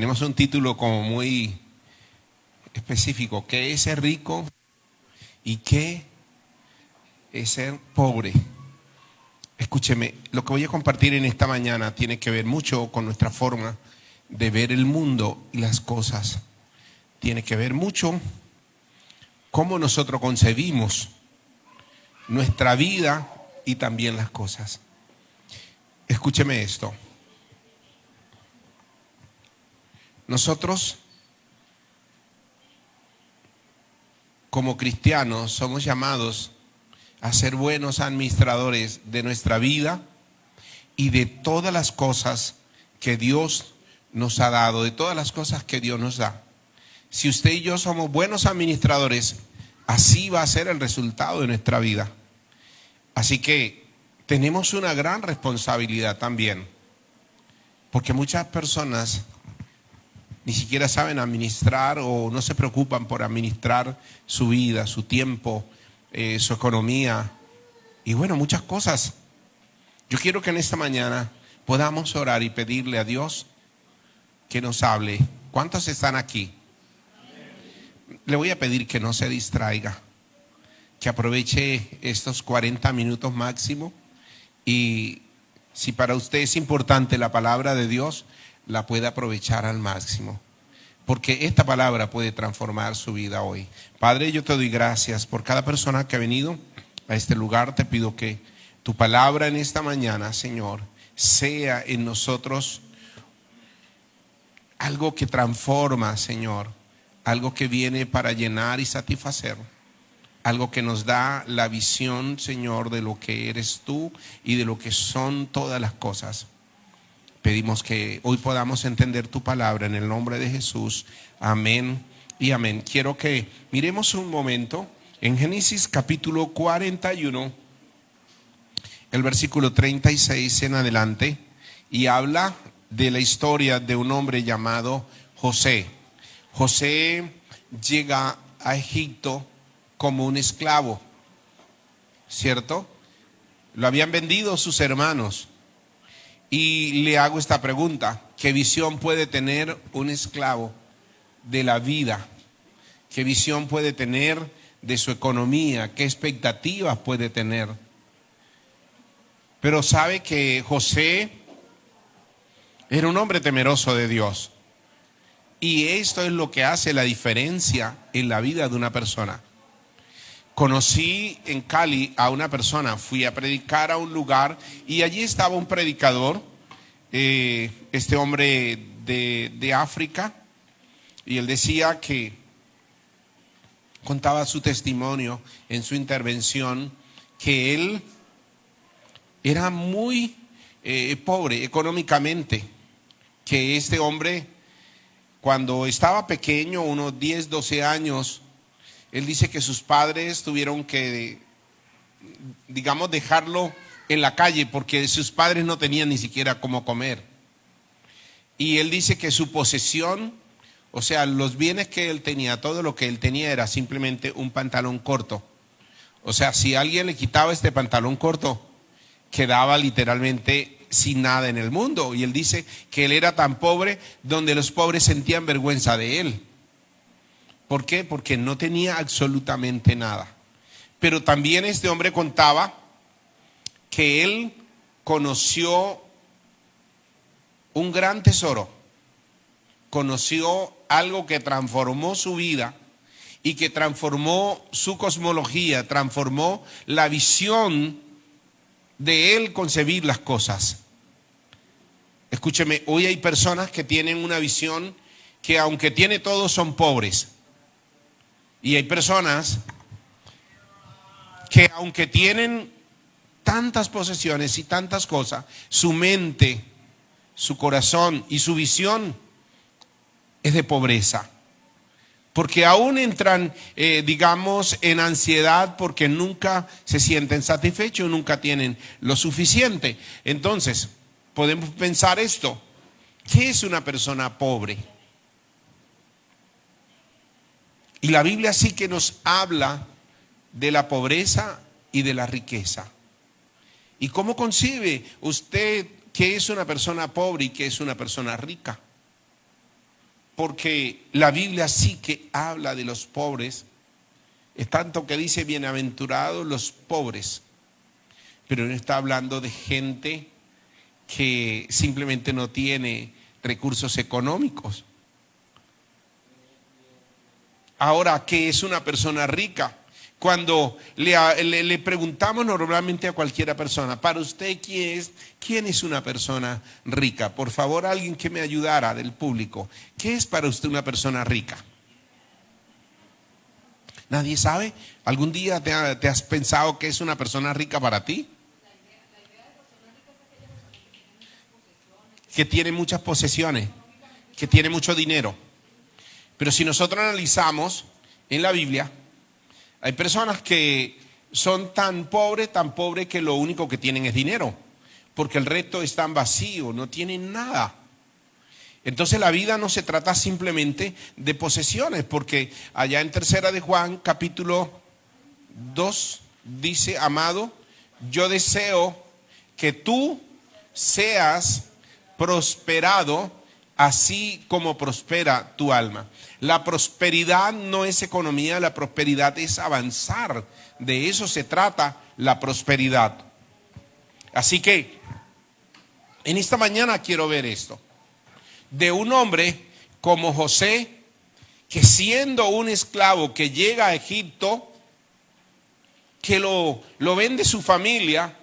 Tenemos un título como muy específico: ¿qué es ser rico y qué es ser pobre? Escúcheme, lo que voy a compartir en esta mañana tiene que ver mucho con nuestra forma de ver el mundo y las cosas. Tiene que ver mucho cómo nosotros concebimos nuestra vida y también las cosas. Escúcheme esto. Nosotros, como cristianos, somos llamados a ser buenos administradores de nuestra vida y de todas las cosas que Dios nos ha dado, de todas las cosas que Dios nos da. Si usted y yo somos buenos administradores, así va a ser el resultado de nuestra vida. Así que tenemos una gran responsabilidad también, porque muchas personas ni siquiera saben administrar o no se preocupan por administrar su vida, su tiempo, su economía y bueno, muchas cosas. Yo quiero que en esta mañana podamos orar y pedirle a Dios que nos hable. ¿Cuántos están aquí? Le voy a pedir que no se distraiga, que aproveche estos 40 minutos máximo, y si para usted es importante la palabra de Dios, la puede aprovechar al máximo, porque esta palabra puede transformar su vida hoy. Padre, yo te doy gracias por cada persona que ha venido a este lugar. Te pido que tu palabra en esta mañana, Señor, sea en nosotros algo que transforma, Señor, algo que viene para llenar y satisfacer, algo que nos da la visión, Señor, de lo que eres tú y de lo que son todas las cosas. Pedimos que hoy podamos entender tu palabra en el nombre de Jesús. Amén y amén. Quiero que miremos un momento en Génesis capítulo 41, el versículo 36 en adelante, y habla de la historia de un hombre llamado José. José llega a Egipto como un esclavo, ¿cierto? Lo habían vendido sus hermanos. Y le hago esta pregunta: ¿qué visión puede tener un esclavo de la vida? ¿Qué visión puede tener de su economía? ¿Qué expectativas puede tener? Pero sabe que José era un hombre temeroso de Dios. Y esto es lo que hace la diferencia en la vida de una persona. Conocí en Cali a una persona, fui a predicar a un lugar y allí estaba un predicador, este hombre de África, y él decía que contaba su testimonio en su intervención, que él era muy pobre económicamente, que este hombre cuando estaba pequeño, unos 10, 12 años, él dice que sus padres tuvieron que, digamos, dejarlo en la calle porque sus padres no tenían ni siquiera cómo comer. Y él dice que su posesión, o sea, los bienes que él tenía, todo lo que él tenía era simplemente un pantalón corto. O sea, si alguien le quitaba este pantalón corto, quedaba literalmente sin nada en el mundo. Y él dice que él era tan pobre donde los pobres sentían vergüenza de él. ¿Por qué? Porque no tenía absolutamente nada. Pero también este hombre contaba que él conoció un gran tesoro, conoció algo que transformó su vida y que transformó su cosmología, transformó la visión de él concebir las cosas. Escúcheme, hoy hay personas que tienen una visión que aunque tiene todo son pobres. Y hay personas que aunque tienen tantas posesiones y tantas cosas, su mente, su corazón y su visión es de pobreza. Porque aún entran, digamos, en ansiedad porque nunca se sienten satisfechos, nunca tienen lo suficiente. Entonces, podemos pensar esto: ¿qué es una persona pobre? Y la Biblia sí que nos habla de la pobreza y de la riqueza. ¿Y cómo concibe usted qué es una persona pobre y qué es una persona rica? porque la Biblia sí que habla de los pobres. Es tanto que dice bienaventurados los pobres, pero no está hablando de gente que simplemente no tiene recursos económicos. Ahora, ¿qué es una persona rica? Cuando le preguntamos normalmente a cualquiera persona, para usted, ¿quién es una persona rica? Por favor, alguien que me ayudara del público. ¿Qué es para usted una persona rica? ¿Nadie sabe? ¿Algún día te has pensado que es una persona rica para ti? Que tiene muchas posesiones, que tiene mucho dinero. Pero si nosotros analizamos en la Biblia, hay personas que son tan pobres que lo único que tienen es dinero, porque el resto están vacíos, no tienen nada. Entonces la vida no se trata simplemente de posesiones, porque allá en 3 de Juan, capítulo 2, dice: amado, yo deseo que tú seas prosperado así como prospera tu alma. La prosperidad no es economía, la prosperidad es avanzar. De eso se trata la prosperidad. Así que en esta mañana quiero ver esto, de un hombre como José, que siendo un esclavo que llega a Egipto, que lo vende su familia,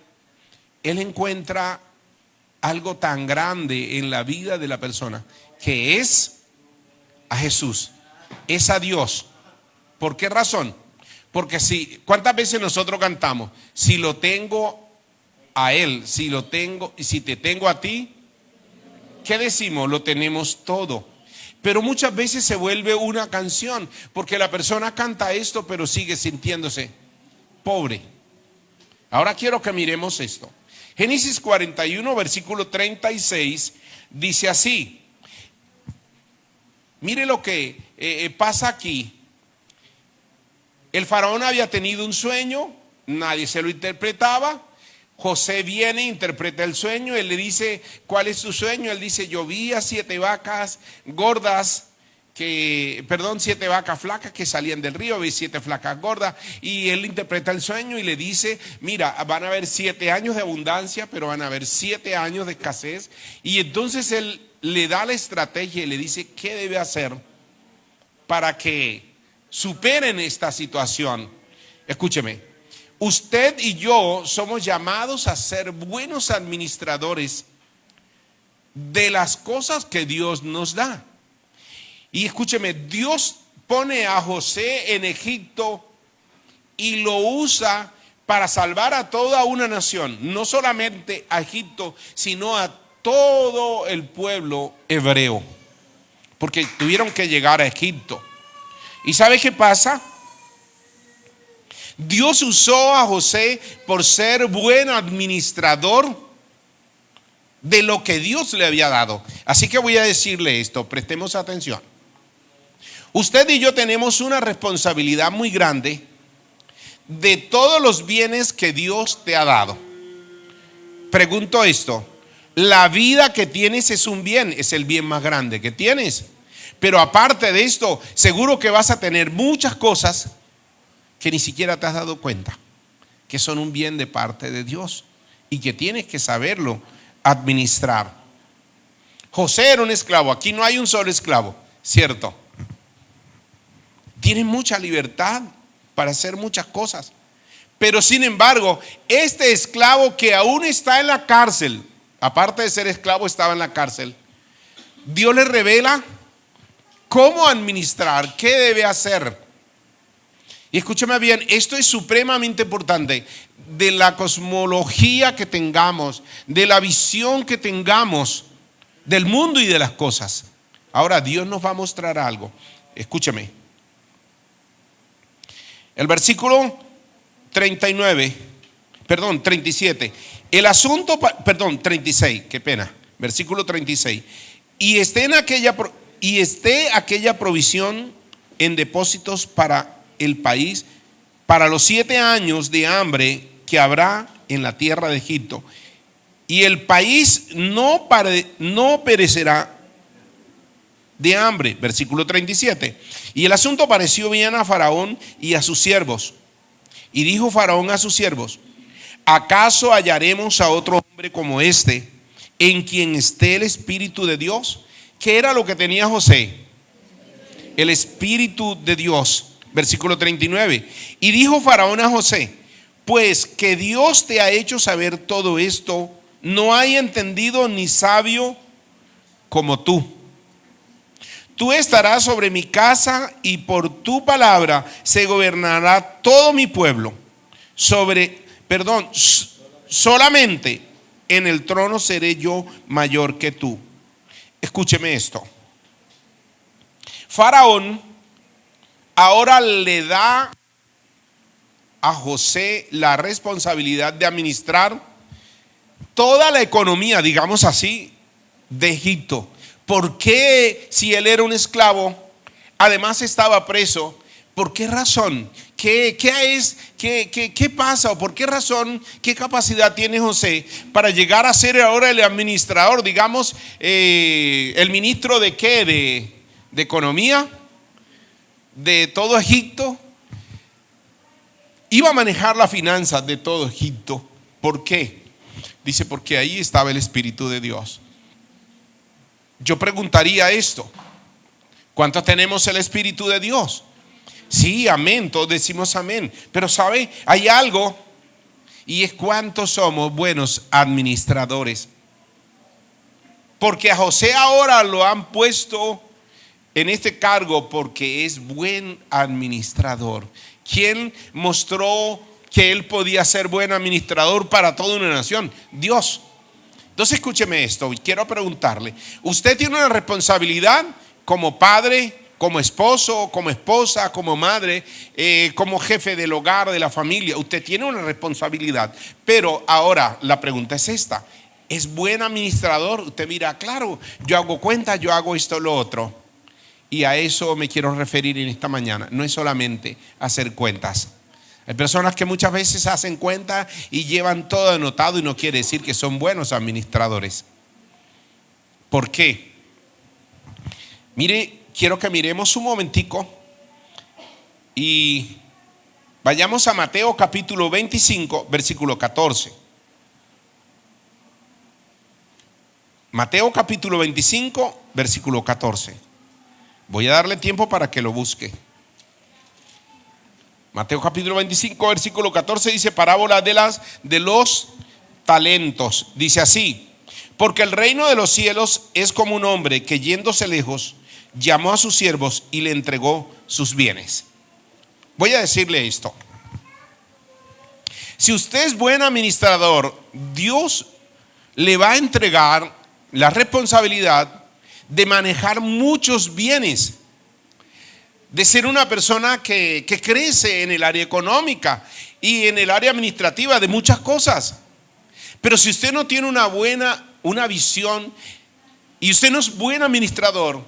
él encuentra algo tan grande en la vida de la persona, que es a Jesús, es a Dios. ¿Por qué razón? Porque ¿cuántas veces nosotros cantamos? Si lo tengo a Él, si lo tengo, y si te tengo a ti, ¿qué decimos? Lo tenemos todo. Pero muchas veces se vuelve una canción, porque la persona canta esto, pero sigue sintiéndose pobre. Ahora quiero que miremos esto. Génesis 41, versículo 36, dice así. Mire lo que pasa aquí. El faraón había tenido un sueño, nadie se lo interpretaba. José viene, interpreta el sueño, él le dice: ¿cuál es tu sueño? Él dice: yo vi a 7 vacas gordas, 7 vacas flacas que salían del río, vi 7 flacas gordas. Y él interpreta el sueño y le dice: mira, van a haber 7 años de abundancia, pero van a haber 7 años de escasez. Y entonces él le da la estrategia y le dice qué debe hacer para que superen esta situación. Escúcheme, usted y yo somos llamados a ser buenos administradores de las cosas que Dios nos da. Y escúcheme, Dios pone a José en Egipto y lo usa para salvar a toda una nación, no solamente a Egipto, sino a todo el pueblo hebreo, porque tuvieron que llegar a Egipto. ¿Y sabe qué pasa? Dios usó a José por ser buen administrador de lo que Dios le había dado. Así que voy a decirle esto, prestemos atención. Usted y yo tenemos una responsabilidad muy grande de todos los bienes que Dios te ha dado. Pregunto esto: la vida que tienes es un bien, es el bien más grande que tienes. Pero aparte de esto, seguro que vas a tener muchas cosas que ni siquiera te has dado cuenta, que son un bien de parte de Dios y que tienes que saberlo administrar. José era un esclavo, aquí no hay un solo esclavo, ¿cierto? Tiene mucha libertad para hacer muchas cosas. Pero sin embargo, este esclavo que aún está en la cárcel, aparte de ser esclavo, estaba en la cárcel, Dios le revela cómo administrar, qué debe hacer. Y escúchame bien, esto es supremamente importante. De la cosmología que tengamos, de la visión que tengamos del mundo y de las cosas. Ahora Dios nos va a mostrar algo. Escúchame. El versículo 37. El asunto, 36, qué pena. Versículo 36. Y esté aquella provisión en depósitos para el país, para los 7 años de hambre que habrá en la tierra de Egipto. Y el país no perecerá de hambre. Versículo 37. Y el asunto pareció bien a Faraón y a sus siervos. Y dijo Faraón a sus siervos: ¿acaso hallaremos a otro hombre como este, en quien esté el Espíritu de Dios? ¿Qué era lo que tenía José? El Espíritu de Dios. Versículo 39. Y dijo Faraón a José: pues que Dios te ha hecho saber todo esto, no hay entendido ni sabio como tú. Tú estarás sobre mi casa y por tu palabra se gobernará todo mi pueblo. Solamente en el trono seré yo mayor que tú. Escúcheme esto. Faraón ahora le da a José la responsabilidad de administrar toda la economía, digamos así, de Egipto. ¿Por qué, si él era un esclavo, además estaba preso? ¿Por qué razón? ¿Qué pasa? ¿O por qué razón? ¿Qué capacidad tiene José para llegar a ser ahora el administrador, digamos, el ministro de qué? De economía de todo Egipto. Iba a manejar las finanzas de todo Egipto. ¿Por qué? Dice, porque ahí estaba el Espíritu de Dios. Yo preguntaría esto: ¿cuántos tenemos el Espíritu de Dios? Sí, amén, todos decimos amén. Pero ¿sabe? Hay algo, y es cuántos somos buenos administradores. Porque a José ahora lo han puesto en este cargo porque es buen administrador. ¿Quién mostró que él podía ser buen administrador para toda una nación? Dios. Entonces escúcheme esto, y quiero preguntarle: usted tiene una responsabilidad como padre, como esposo, como esposa, como madre, como jefe del hogar, de la familia. Usted tiene una responsabilidad. Pero ahora la pregunta es esta: ¿es buen administrador? Usted mira, claro, yo hago cuentas, yo hago esto, lo otro. Y a eso me quiero referir en esta mañana. No es solamente hacer cuentas. Hay personas que muchas veces hacen cuentas y llevan todo anotado, y no quiere decir que son buenos administradores. ¿Por qué? Mire, quiero que miremos un momentico y vayamos a Mateo capítulo 25, versículo 14. Mateo capítulo 25, versículo 14. Voy a darle tiempo para que lo busque. Mateo capítulo 25, versículo 14 dice: parábola de los talentos. Dice así: porque el reino de los cielos es como un hombre que, yéndose lejos, llamó a sus siervos y le entregó sus bienes. Voy a decirle esto: si usted es buen administrador, Dios le va a entregar la responsabilidad de manejar muchos bienes, de ser una persona que crece en el área económica y en el área administrativa de muchas cosas. Pero si usted no tiene una visión, y usted no es buen administrador,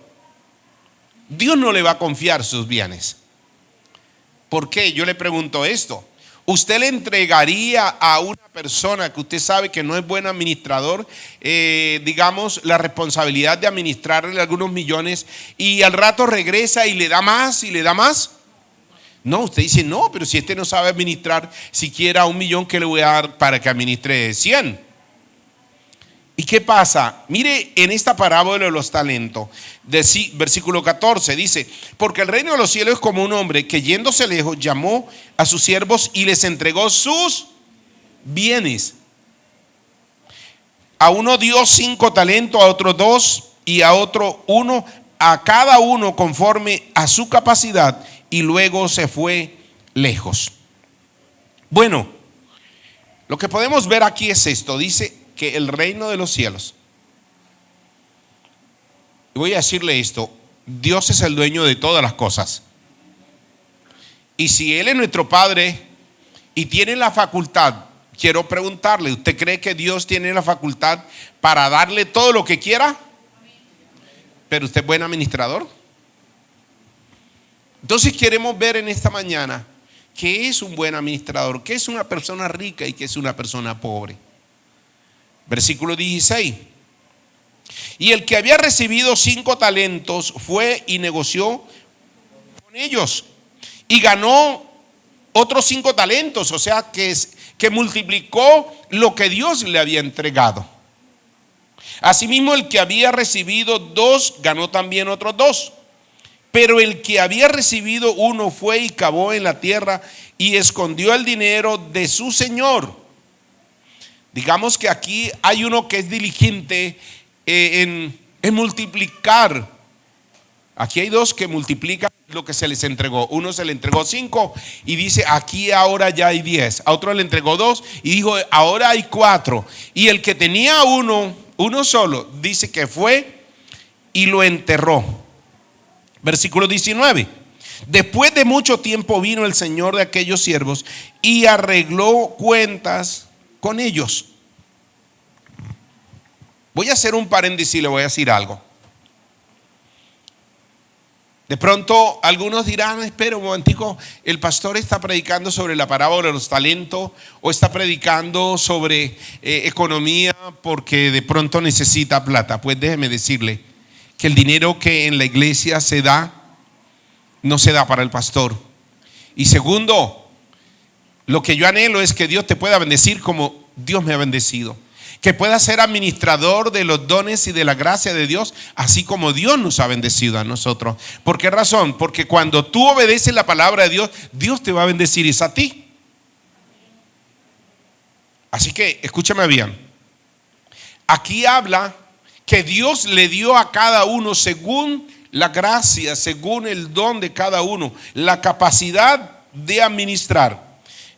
Dios no le va a confiar sus bienes. ¿Por qué? Yo le pregunto esto: ¿usted le entregaría a una persona que usted sabe que no es buen administrador, digamos, la responsabilidad de administrarle algunos millones, y al rato regresa y le da más y le da más? No, usted dice: no, pero si este no sabe administrar siquiera 1 millón, ¿qué le voy a dar para que administre 100? ¿Y qué pasa? Mire, en esta parábola de los talentos, versículo 14 dice: porque el reino de los cielos es como un hombre que, yéndose lejos, llamó a sus siervos y les entregó sus bienes. A uno dio 5 talentos, a otro 2 y a otro 1, a cada uno conforme a su capacidad, y luego se fue lejos. Bueno, lo que podemos ver aquí es esto. Dice que el reino de los cielos, y voy a decirle esto: Dios es el dueño de todas las cosas. Y si Él es nuestro Padre y tiene la facultad, quiero preguntarle: ¿usted cree que Dios tiene la facultad para darle todo lo que quiera? ¿Pero usted es buen administrador? Entonces queremos ver en esta mañana qué es un buen administrador, qué es una persona rica y qué es una persona pobre. Versículo 16. Y el que había recibido 5 talentos fue y negoció con ellos y ganó otros 5 talentos, o sea que multiplicó lo que Dios le había entregado. Asimismo, el que había recibido 2 ganó también otros 2. Pero el que había recibido 1 fue y cavó en la tierra y escondió el dinero de su señor. Digamos que aquí hay uno que es diligente en multiplicar. Aquí hay 2 que multiplican lo que se les entregó. Uno se le entregó 5 y dice: aquí ahora ya hay 10. A otro le entregó 2 y dijo: ahora hay 4. Y el que tenía uno solo, dice que fue y lo enterró. Versículo 19. Después de mucho tiempo vino el señor de aquellos siervos y arregló cuentas con ellos. Voy a hacer un paréntesis y le voy a decir algo. De pronto algunos dirán: espera un momentico, el pastor está predicando sobre la parábola de los talentos o está predicando sobre economía porque de pronto necesita plata. Pues déjeme decirle que el dinero que en la iglesia se da no se da para el pastor. Y segundo, lo que yo anhelo es que Dios te pueda bendecir como Dios me ha bendecido, que puedas ser administrador de los dones y de la gracia de Dios, así como Dios nos ha bendecido a nosotros. ¿Por qué razón? Porque cuando tú obedeces la palabra de Dios, Dios te va a bendecir es a ti. Así que escúchame bien. Aquí habla que Dios le dio a cada uno según la gracia, según el don de cada uno, la capacidad de administrar.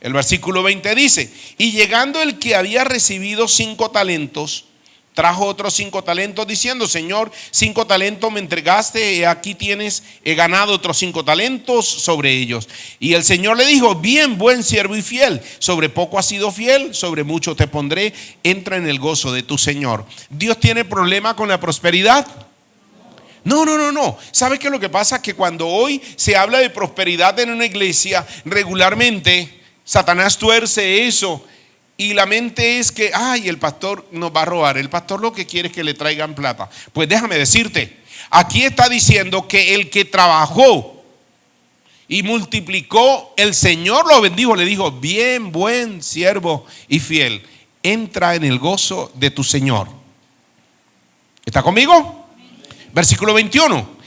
El versículo 20 dice: y llegando el que había recibido 5 talentos, trajo otros 5 talentos diciendo: Señor, 5 talentos me entregaste, y aquí tienes, he ganado otros 5 talentos sobre ellos. Y el Señor le dijo: bien, buen siervo y fiel, sobre poco has sido fiel, sobre mucho te pondré, entra en el gozo de tu Señor. ¿Dios tiene problema con la prosperidad? No. ¿Sabe qué es lo que pasa? Que cuando hoy se habla de prosperidad en una iglesia, regularmente Satanás tuerce eso y la mente es que: ay, el pastor nos va a robar, el pastor lo que quiere es que le traigan plata. Pues déjame decirte, aquí está diciendo que el que trabajó y multiplicó, el Señor lo bendijo, le dijo: bien, buen siervo y fiel, entra en el gozo de tu Señor. ¿Está conmigo? Versículo 21.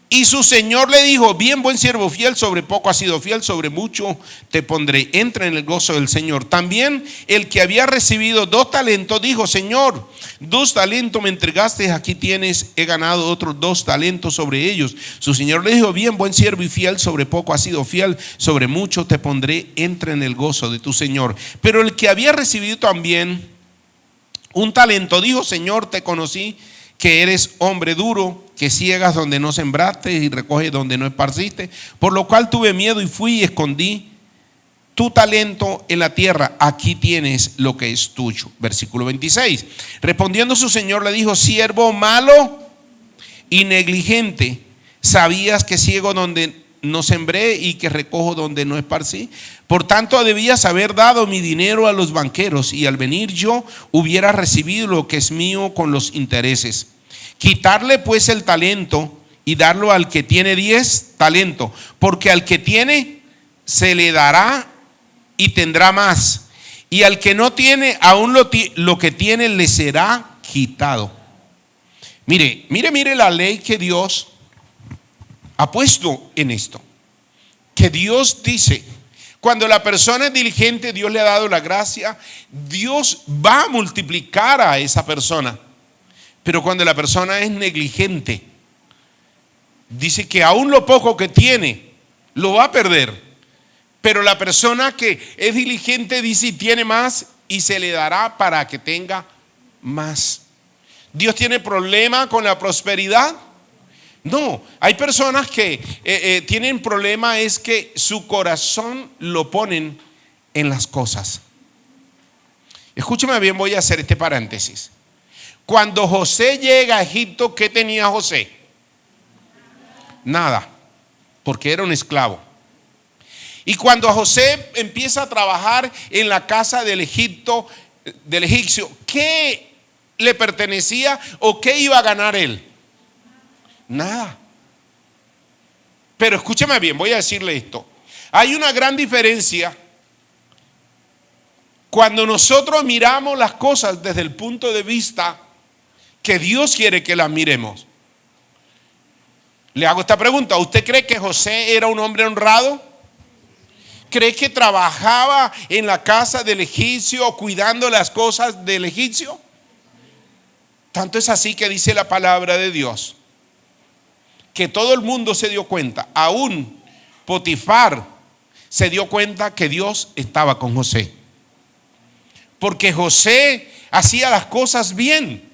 Y su Señor le dijo: bien, buen siervo fiel, sobre poco has sido fiel, sobre mucho te pondré, entra en el gozo del Señor. También el que había recibido 2 talentos dijo: Señor, 2 talentos me entregaste, aquí tienes, he ganado otros 2 talentos sobre ellos. Su Señor le dijo: bien, buen siervo y fiel, sobre poco has sido fiel, sobre mucho te pondré, entra en el gozo de tu Señor. Pero el que había recibido también 1 talento dijo: Señor, te conocí que eres hombre duro, que ciegas donde no sembraste y recoges donde no esparciste, por lo cual tuve miedo y fui y escondí tu talento en la tierra, aquí tienes lo que es tuyo. Versículo 26. Respondiendo su señor le dijo: siervo malo y negligente, ¿sabías que ciego donde no sembré y que recojo donde no esparcí? Por tanto debías haber dado mi dinero a los banqueros, y al venir yo hubiera recibido lo que es mío con los intereses. Quitarle pues el talento y darlo al que tiene 10 talentos, porque al que tiene se le dará y tendrá más, y al que no tiene, aún lo que tiene le será quitado. Mire la ley que Dios ha puesto en esto. Que Dios dice: cuando la persona es diligente, Dios le ha dado la gracia, Dios va a multiplicar a esa persona. Pero cuando la persona es negligente, dice que aún lo poco que tiene lo va a perder. Pero la persona que es diligente dice: y tiene más, y se le dará para que tenga más. ¿Dios tiene problema con la prosperidad? No. Hay personas que tienen problema, es que su corazón lo ponen en las cosas. Escúcheme bien, voy a hacer este paréntesis. Cuando José llega a Egipto, ¿qué tenía José? Nada, porque era un esclavo. Y cuando José empieza a trabajar en la casa del egipcio, ¿qué le pertenecía o qué iba a ganar él? Nada. Pero escúcheme bien, voy a decirle esto. Hay una gran diferencia cuando nosotros miramos las cosas desde el punto de vista que Dios quiere que las miremos. Le hago esta pregunta: ¿usted cree que José era un hombre honrado? ¿Cree que trabajaba en la casa del egipcio cuidando las cosas del egipcio? Tanto es así que dice la palabra de Dios que todo el mundo se dio cuenta, aún Potifar se dio cuenta que Dios estaba con José, porque José hacía las cosas bien.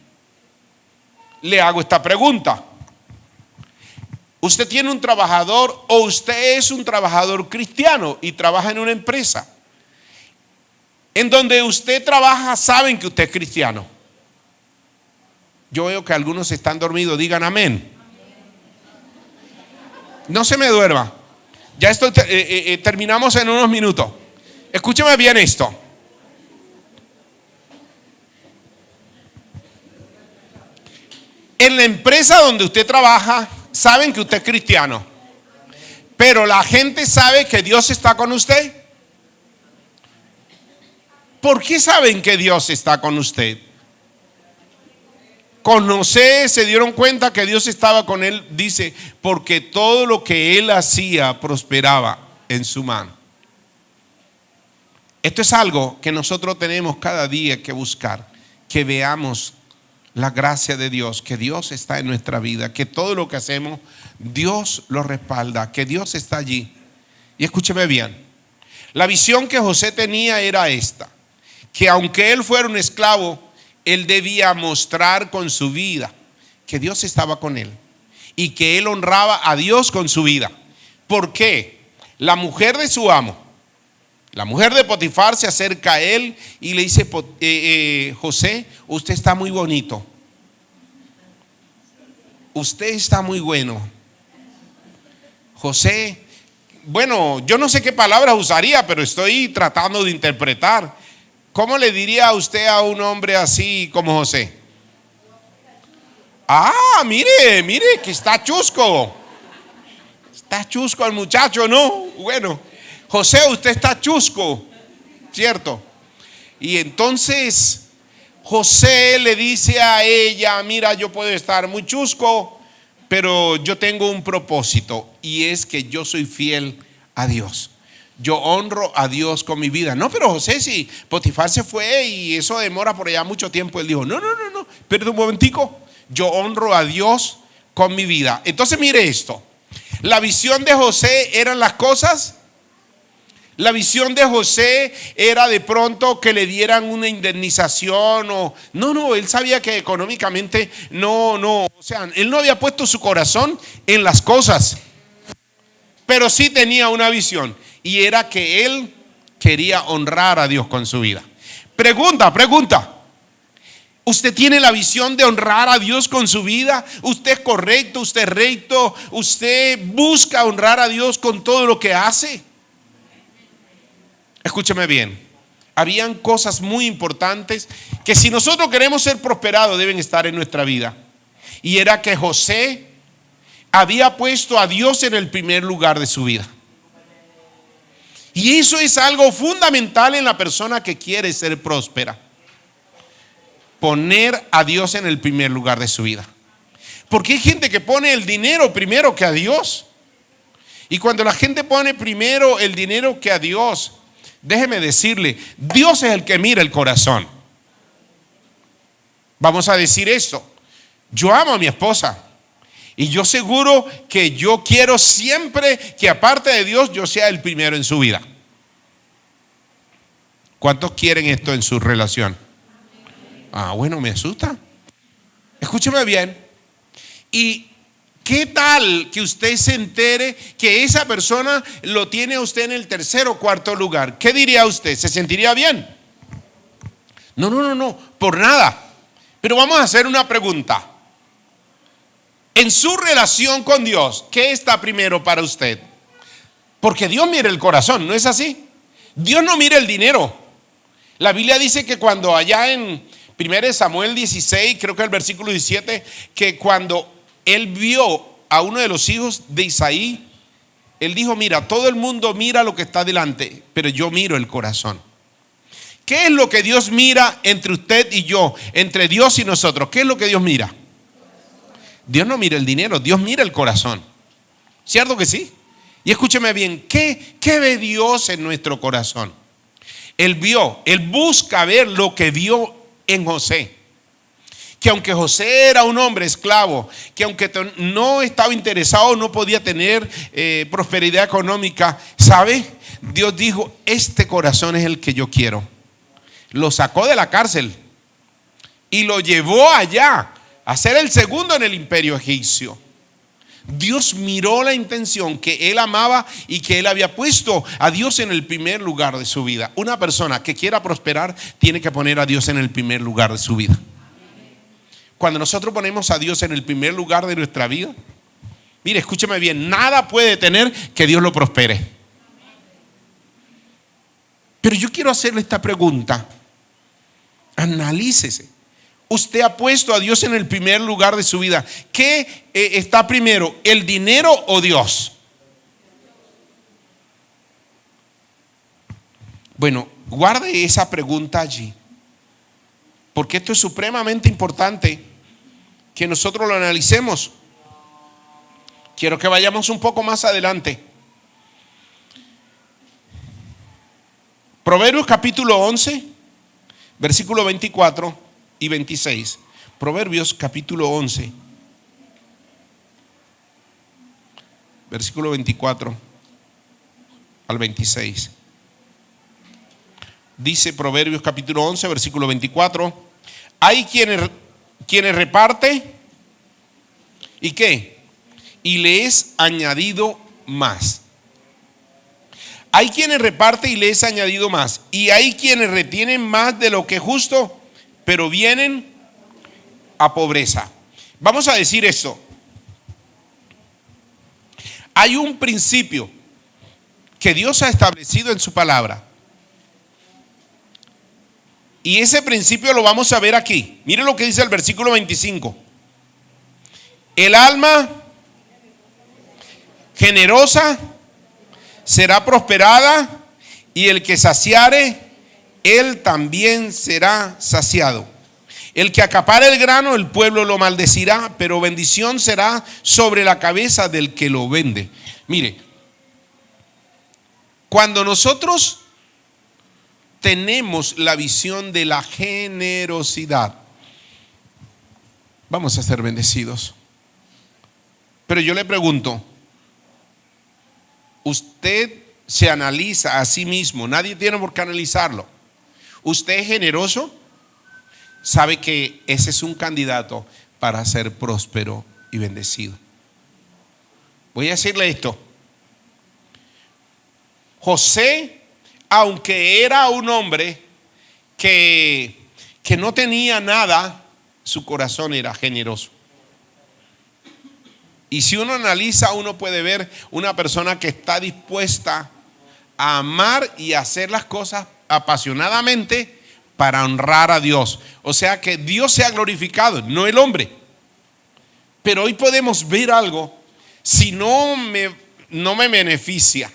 Le hago esta pregunta: ¿usted tiene un trabajador o usted es un trabajador cristiano y trabaja en una empresa? En donde usted trabaja, saben que usted es cristiano. Yo veo que algunos están dormidos, digan amén. No se me duerma. Ya esto terminamos en unos minutos. Escúcheme bien esto. En la empresa donde usted trabaja, saben que usted es cristiano, pero la gente sabe que Dios está con usted. ¿Por qué saben que Dios está con usted? Con José se dieron cuenta que Dios estaba con él, dice, porque todo lo que él hacía prosperaba en su mano. Esto es algo que nosotros tenemos cada día que buscar, que veamos la gracia de Dios, que Dios está en nuestra vida, que todo lo que hacemos Dios lo respalda, que Dios está allí. Y escúcheme bien, la visión que José tenía era esta: que aunque él fuera un esclavo, él debía mostrar con su vida que Dios estaba con él y que él honraba a Dios con su vida. ¿Por qué? La mujer de su amo, la mujer de Potifar, se acerca a él y le dice: José, usted está muy bonito, usted está muy bueno. José, bueno, yo no sé qué palabras usaría, pero estoy tratando de interpretar. ¿Cómo le diría a usted a un hombre así como José? Ah, mire, que está chusco. Está chusco el muchacho, ¿no? Bueno, José, usted está chusco, ¿cierto? Y entonces José le dice a ella: mira, yo puedo estar muy chusco, pero yo tengo un propósito, y es que yo soy fiel a Dios. Yo honro a Dios con mi vida. No, pero José, si Potifar se fue y eso demora por allá mucho tiempo, él dijo: no, espérate un momentico, yo honro a Dios con mi vida. Entonces mire esto, la visión de José eran las cosas. La visión de José era de pronto que le dieran una indemnización o no, él sabía que económicamente o sea, él no había puesto su corazón en las cosas, pero sí tenía una visión, y era que él quería honrar a Dios con su vida. Pregunta: ¿usted tiene la visión de honrar a Dios con su vida? ¿Usted es correcto? ¿Usted es recto? ¿Usted busca honrar a Dios con todo lo que hace? Escúcheme bien, habían cosas muy importantes que, si nosotros queremos ser prosperados, deben estar en nuestra vida. Y era que José había puesto a Dios en el primer lugar de su vida. Y eso es algo fundamental en la persona que quiere ser próspera: poner a Dios en el primer lugar de su vida. Porque hay gente que pone el dinero primero que a Dios. Y cuando la gente pone primero el dinero que a Dios, déjeme decirle, Dios es el que mira el corazón. Vamos a decir esto: yo amo a mi esposa, y yo seguro que yo quiero siempre que, aparte de Dios, yo sea el primero en su vida. ¿Cuántos quieren esto en su relación? Ah, bueno, me asusta. Escúcheme bien. ¿Y qué tal que usted se entere que esa persona lo tiene a usted en el tercer o cuarto lugar? ¿Qué diría usted? ¿Se sentiría bien? No, por nada. Pero vamos a hacer una pregunta. En su relación con Dios, ¿qué está primero para usted? Porque Dios mira el corazón, ¿no es así? Dios no mira el dinero. La Biblia dice que cuando allá en Primero Samuel 16, creo que el versículo 17, que cuando él vio a uno de los hijos de Isaí, él dijo: mira, todo el mundo mira lo que está delante, pero yo miro el corazón. ¿Qué es lo que Dios mira entre usted y yo, entre Dios y nosotros? ¿Qué es lo que Dios mira? Dios no mira el dinero, Dios mira el corazón. ¿Cierto que sí? Y escúcheme bien, ¿qué ve Dios en nuestro corazón? Él busca ver lo que vio en José. Que aunque José era un hombre esclavo, que aunque no estaba interesado, no podía tener prosperidad económica, ¿sabe? Dios dijo: este corazón es el que yo quiero. Lo sacó de la cárcel y lo llevó allá a ser el segundo en el imperio egipcio. Dios miró la intención que él amaba y que él había puesto a Dios en el primer lugar de su vida. Una persona que quiera prosperar tiene que poner a Dios en el primer lugar de su vida. Cuando nosotros ponemos a Dios en el primer lugar de nuestra vida, mire, escúcheme bien, nada puede detener que Dios lo prospere. Pero yo quiero hacerle esta pregunta. Analícese. Usted ha puesto a Dios en el primer lugar de su vida. ¿Qué está primero, el dinero o Dios? Bueno, guarde esa pregunta allí, porque esto es supremamente importante que nosotros lo analicemos. Quiero que vayamos un poco más adelante. Proverbios capítulo 11, versículo 24 y 26. Proverbios capítulo 11, versículo 24 al 26. Dice Proverbios capítulo 11, versículo 24: hay quienes reparte, ¿y qué? Y le es añadido más. Hay quienes reparte y le es añadido más. Y hay quienes retienen más de lo que es justo, pero vienen a pobreza. Vamos a decir esto. Hay un principio que Dios ha establecido en su palabra. Y ese principio lo vamos a ver aquí. Miren lo que dice el versículo 25. El alma generosa será prosperada, y el que saciare, él también será saciado. El que acapare el grano, el pueblo lo maldecirá, pero bendición será sobre la cabeza del que lo vende. Mire, cuando nosotros tenemos la visión de la generosidad, vamos a ser bendecidos. Pero yo le pregunto, usted se analiza a sí mismo, nadie tiene por qué analizarlo. ¿Usted es generoso? Sabe que ese es un candidato para ser próspero y bendecido. Voy a decirle esto. José, aunque era un hombre que no tenía nada, su corazón era generoso. Y si uno analiza, uno puede ver una persona que está dispuesta a amar y hacer las cosas apasionadamente para honrar a Dios. O sea, que Dios sea glorificado, no el hombre. Pero hoy podemos ver algo. Si no me beneficia,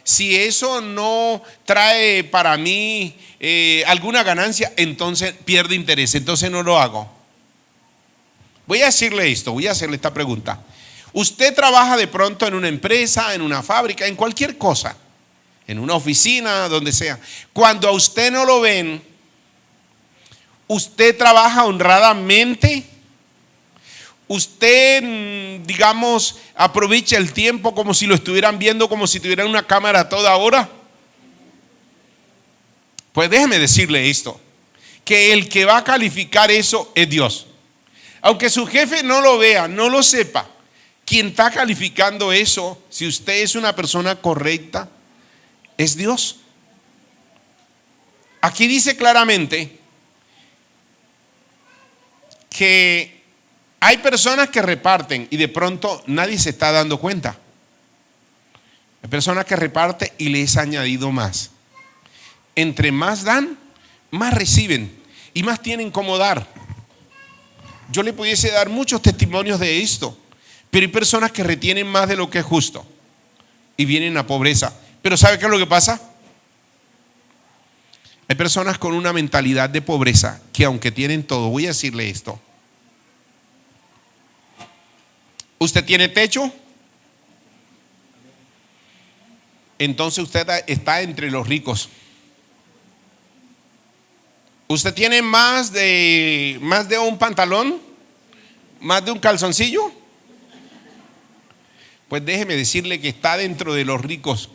si eso no trae para mí alguna ganancia, entonces pierde interés, entonces no lo hago. Voy a decirle esto, voy a hacerle esta pregunta. Usted trabaja de pronto en una empresa, en una fábrica, en cualquier cosa, en una oficina, donde sea. Cuando a usted no lo ven, usted trabaja honradamente. Usted, digamos, aprovecha el tiempo como si lo estuvieran viendo, como si tuviera una cámara a toda hora. Pues déjeme decirle esto, que el que va a calificar eso es Dios. Aunque su jefe no lo vea, no lo sepa, quien está calificando eso, si usted es una persona correcta, es Dios. Aquí dice claramente que hay personas que reparten y de pronto nadie se está dando cuenta. Hay personas que reparten y les ha añadido más. Entre más dan, más reciben. y más tienen cómo dar. Yo le pudiese dar muchos testimonios de esto, pero hay personas que retienen más de lo que es justo y vienen a pobreza. Pero ¿sabe qué es lo que pasa? Hay personas con una mentalidad de pobreza que aunque tienen todo, voy a decirle esto. ¿Usted tiene techo? Entonces usted está entre los ricos. ¿Usted tiene más de un pantalón? ¿Más de un calzoncillo? Pues déjeme decirle que está dentro de los ricos.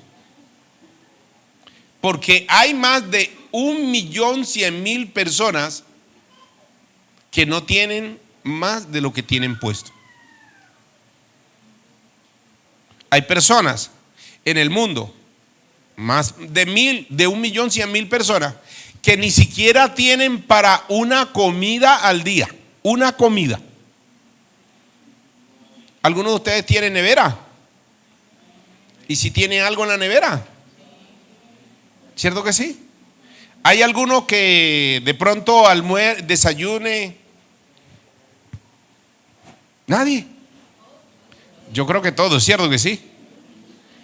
Porque hay más de 1.100.000 personas que no tienen más de lo que tienen puesto. Hay personas en el mundo, más de 1.100.000 personas, que ni siquiera tienen para una comida al día. Una comida. ¿Alguno de ustedes tiene nevera? ¿Y si tiene algo en la nevera? ¿Cierto que sí? ¿Hay alguno que de pronto desayune? Nadie. Yo creo que todos, ¿cierto que sí?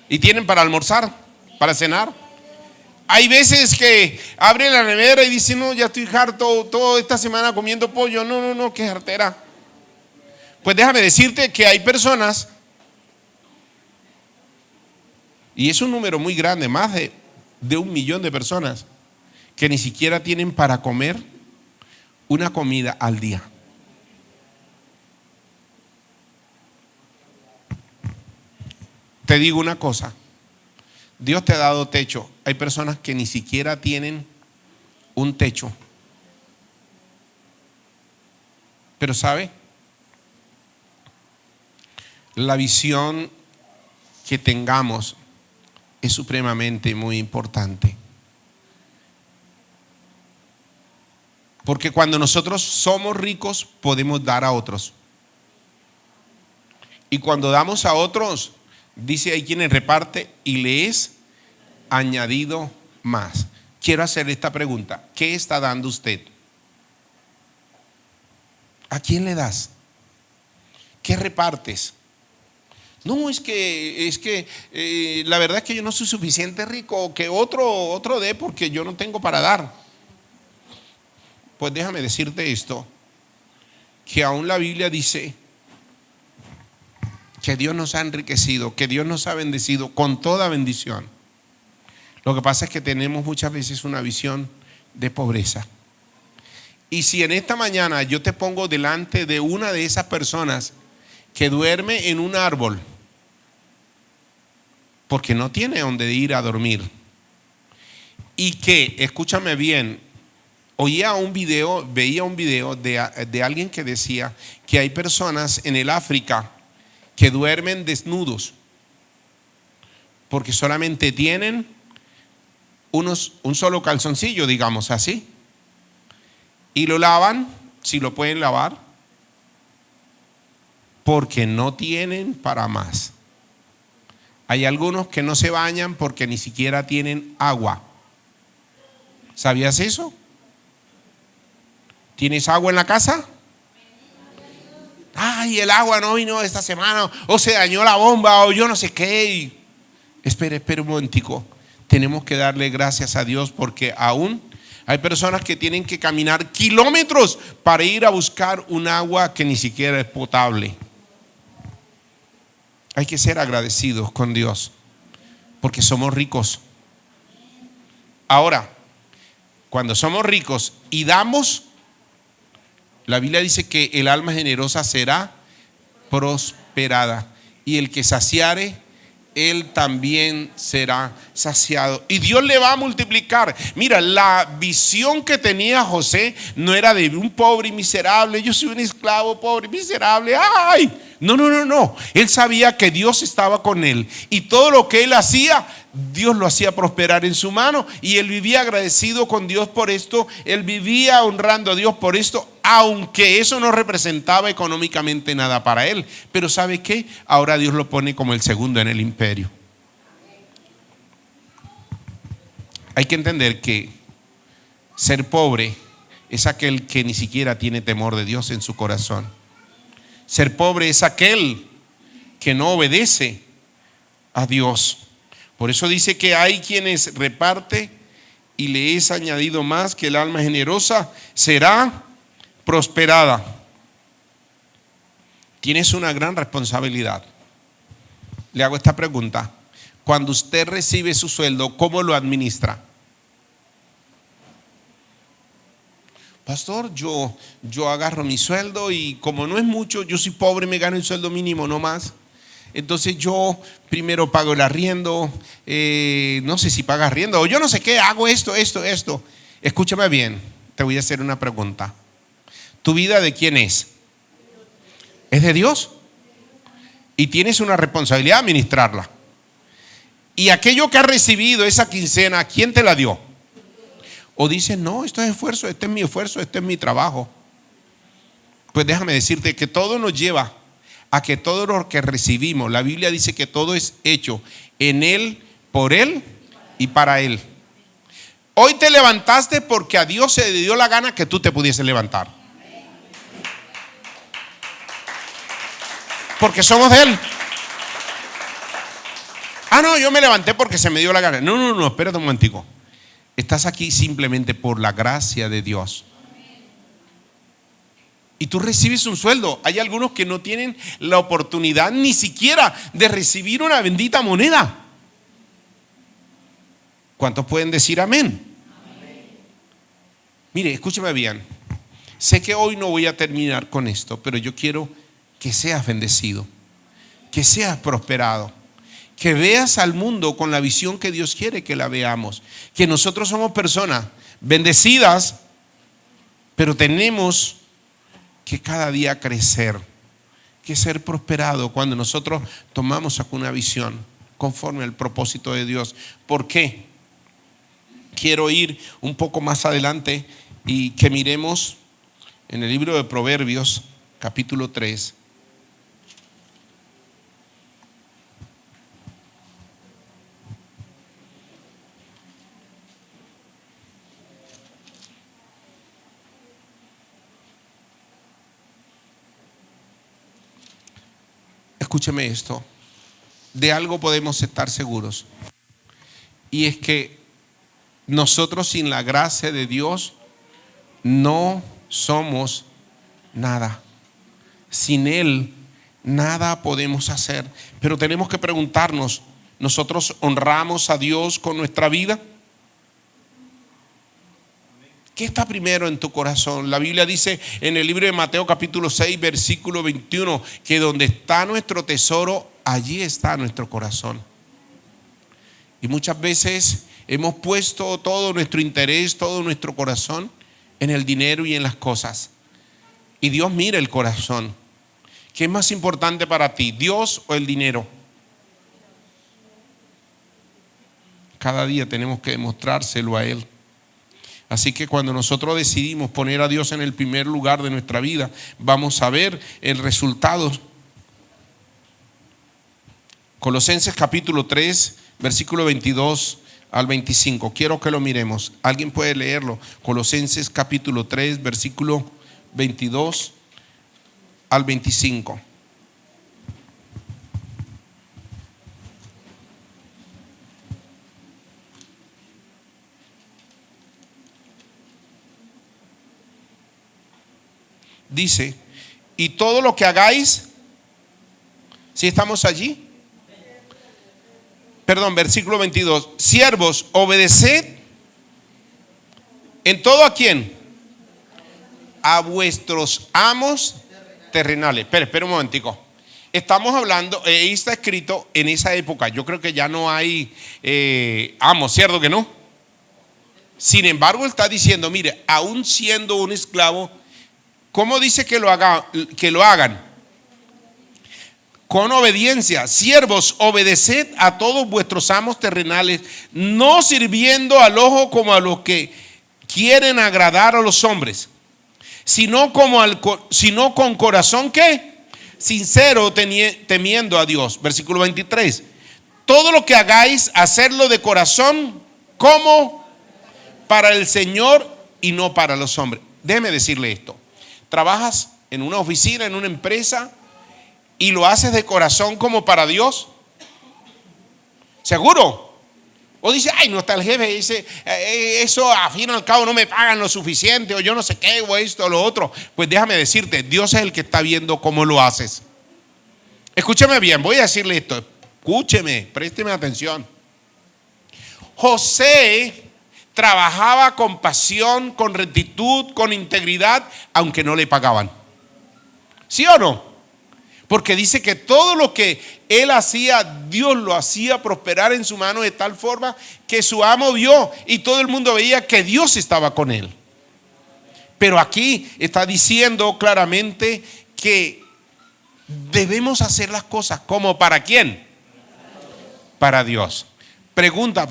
¿Y tienen para almorzar? ¿Para cenar? Hay veces que abren la nevera y dicen, no, ya estoy harto toda esta semana comiendo pollo. No, qué jartera. Pues déjame decirte que hay personas, y es un número muy grande, más de 1.000.000 de personas, que ni siquiera tienen para comer una comida al día. Te digo una cosa, Dios te ha dado techo. Hay personas que ni siquiera tienen un techo. Pero ¿sabe? La visión que tengamos es supremamente muy importante. Porque cuando nosotros somos ricos podemos dar a otros. Y cuando damos a otros, dice ahí quienes reparte y le es añadido más. Quiero hacerle esta pregunta: ¿qué está dando usted? ¿A quién le das? ¿Qué repartes? No, es que la verdad es que yo no soy suficiente rico, que otro dé porque yo no tengo para dar. Pues déjame decirte esto, que aún la Biblia dice que Dios nos ha enriquecido, que Dios nos ha bendecido con toda bendición. Lo que pasa es que tenemos muchas veces una visión de pobreza. Y si en esta mañana yo te pongo delante de una de esas personas que duerme en un árbol porque no tiene donde ir a dormir, y que, escúchame bien, veía un video de alguien que decía que hay personas en el África que duermen desnudos porque solamente tienen un solo calzoncillo, digamos así, y lo lavan, si lo pueden lavar, porque no tienen para más. Hay algunos que no se bañan porque ni siquiera tienen agua. ¿Sabías eso? ¿Tienes agua en la casa? Ay, el agua no vino esta semana, o se dañó la bomba, o yo no sé qué. Espera un momentico. Tenemos que darle gracias a Dios porque aún hay personas que tienen que caminar kilómetros para ir a buscar un agua que ni siquiera es potable. Hay que ser agradecidos con Dios porque somos ricos. Ahora, cuando somos ricos y damos, la Biblia dice que el alma generosa será prosperada, y el que saciare, él también será saciado. Y Dios le va a multiplicar. Mira, la visión que tenía José no era de un pobre y miserable. Yo soy un esclavo pobre y miserable. ¡Ay! No. Él sabía que Dios estaba con él. Y todo lo que él hacía, Dios lo hacía prosperar en su mano. Y él vivía agradecido con Dios por esto. Él vivía honrando a Dios por esto, aunque eso no representaba económicamente nada para él. Pero ¿sabe qué? Ahora Dios lo pone como el segundo en el imperio. Hay que entender que ser pobre es aquel que ni siquiera tiene temor de Dios en su corazón. Ser pobre es aquel que no obedece a Dios. Por eso dice que hay quienes reparte y le es añadido más, que el alma generosa será prosperada. Tienes una gran responsabilidad. Le hago esta pregunta: cuando usted recibe su sueldo, ¿cómo lo administra? Pastor, yo agarro mi sueldo y como no es mucho, yo soy pobre, me gano el sueldo mínimo, no más. Entonces yo primero pago el arriendo, no sé si paga arriendo o yo no sé qué, hago esto. Escúchame bien, te voy a hacer una pregunta. ¿Tu vida de quién es? ¿Es de Dios? Y tienes una responsabilidad de administrarla. Y aquello que has recibido, esa quincena, ¿quién te la dio? O dices, no, esto es esfuerzo, este es mi esfuerzo, este es mi trabajo. Pues déjame decirte que todo nos lleva a que todo lo que recibimos, la Biblia dice que todo es hecho en Él, por Él y para Él. Hoy te levantaste porque a Dios se le dio la gana que tú te pudieses levantar. Porque somos de Él. Ah, no, yo me levanté porque se me dio la gana. No, espérate un momentico. Estás aquí simplemente por la gracia de Dios. Y tú recibes un sueldo. Hay algunos que no tienen la oportunidad ni siquiera de recibir una bendita moneda. ¿Cuántos pueden decir amén? Mire, escúcheme bien. Sé que hoy no voy a terminar con esto, pero yo quiero que seas bendecido, que seas prosperado, que veas al mundo con la visión que Dios quiere que la veamos. Que nosotros somos personas bendecidas, pero tenemos que cada día crecer, que ser prosperado cuando nosotros tomamos una visión conforme al propósito de Dios. ¿Por qué? Quiero ir un poco más adelante y que miremos en el libro de Proverbios, capítulo 3. Escúcheme esto, de algo podemos estar seguros, y es que nosotros sin la gracia de Dios no somos nada. Sin Él nada podemos hacer. Pero tenemos que preguntarnos, ¿nosotros honramos a Dios con nuestra vida? ¿Qué está primero en tu corazón? La Biblia dice en el libro de Mateo capítulo 6 versículo 21 que donde está nuestro tesoro, allí está nuestro corazón. Y muchas veces hemos puesto todo nuestro interés, todo nuestro corazón en el dinero y en las cosas. Y Dios mira el corazón. ¿Qué es más importante para ti, Dios o el dinero? Cada día tenemos que demostrárselo a Él. Así que cuando nosotros decidimos poner a Dios en el primer lugar de nuestra vida, vamos a ver el resultado. Colosenses capítulo 3, versículo 22 al 25. Quiero que lo miremos. ¿Alguien puede leerlo? Colosenses capítulo 3, versículo 22 al 25. Dice, y todo lo que hagáis, si estamos allí, perdón, versículo 22, siervos, obedeced en todo ¿a quién? A vuestros amos terrenales. Espera un momentico. Estamos hablando, está escrito en esa época. Yo creo que ya no hay amos, ¿cierto que no? Sin embargo, él está diciendo, mire, aún siendo un esclavo, ¿cómo dice que lo hagan? Con obediencia. Siervos, obedeced a todos vuestros amos terrenales, no sirviendo al ojo como a los que quieren agradar a los hombres, sino con corazón ¿qué? Sincero, temiendo a Dios. Versículo 23. Todo lo que hagáis, hacerlo de corazón como para el Señor y no para los hombres. déjeme decirle esto. ¿Trabajas en una oficina, en una empresa y lo haces de corazón como para Dios? ¿Seguro? O dice, ay, no está el jefe, dice, eso a fin y al cabo no me pagan lo suficiente, o yo no sé qué, o esto o lo otro. Pues déjame decirte, Dios es el que está viendo cómo lo haces. Escúcheme bien, voy a decirle esto, escúcheme, présteme atención. José trabajaba con pasión, con rectitud, con integridad, aunque no le pagaban. ¿Sí o no? Porque dice que todo lo que él hacía, Dios lo hacía prosperar en su mano de tal forma que su amo vio y todo el mundo veía que Dios estaba con él. Pero aquí está diciendo claramente que debemos hacer las cosas como ¿para quién? Para Dios. Pregunta.